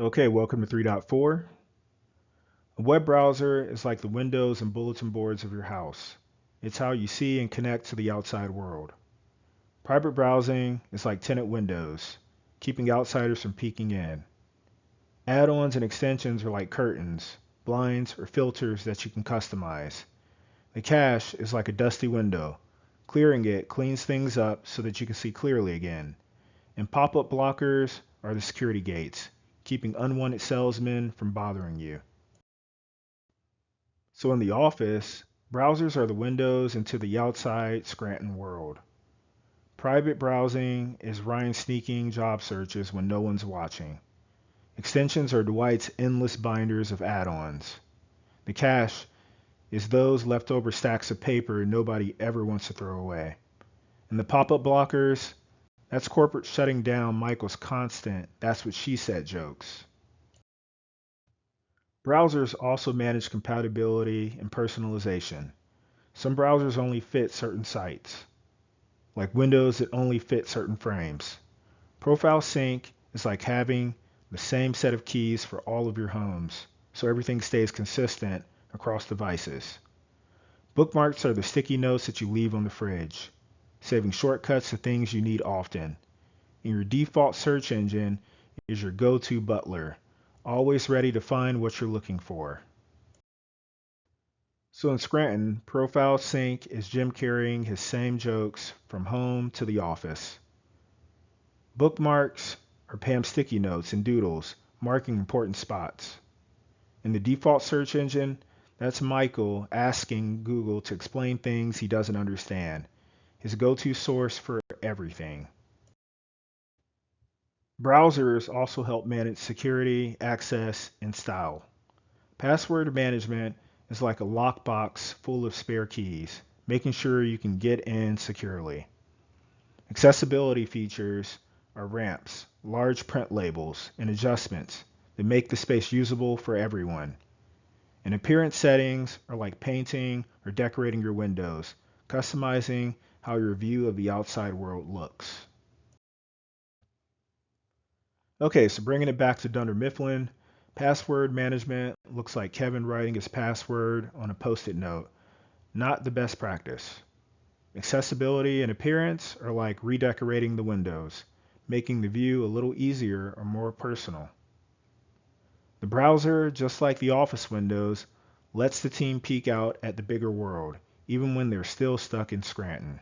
Okay, welcome to 3.4. A web browser is like the windows and bulletin boards of your house. It's how you see and connect to the outside world. Private browsing is like tenant windows, keeping outsiders from peeking in. Add-ons and extensions are like curtains, blinds, or filters that you can customize. The cache is like a dusty window. Clearing it cleans things up so that you can see clearly again. And pop-up blockers are the security gates, keeping unwanted salesmen from bothering you. So in the office, browsers are the windows into the outside Scranton world. Private browsing is Ryan sneaking job searches when no one's watching. Extensions are Dwight's endless binders of add-ons. The cache is those leftover stacks of paper nobody ever wants to throw away. And the pop-up blockers, that's corporate shutting down Michael's constant "that's what she said" jokes. Browsers also manage compatibility and personalization. Some browsers only fit certain sites, like Windows that only fit certain frames. Profile sync is like having the same set of keys for all of your homes, so everything stays consistent across devices. Bookmarks are the sticky notes that you leave on the fridge, saving shortcuts to things you need often. And your default search engine is your go-to butler, always ready to find what you're looking for. So in Scranton, Profile Sync is Jim carrying his same jokes from home to the office. Bookmarks are Pam's sticky notes and doodles, marking important spots. In the default search engine, that's Michael asking Google to explain things he doesn't understand, his go-to source for everything. Browsers also help manage security, access, and style. Password management is like a lockbox full of spare keys, making sure you can get in securely. Accessibility features are ramps, large print labels, and adjustments that make the space usable for everyone. And appearance settings are like painting or decorating your windows, customizing how your view of the outside world looks. Okay, so bringing it back to Dunder Mifflin, password management looks like Kevin writing his password on a post-it note. Not the best practice. Accessibility and appearance are like redecorating the windows, making the view a little easier or more personal. The browser, just like the office windows, lets the team peek out at the bigger world, even when they're still stuck in Scranton.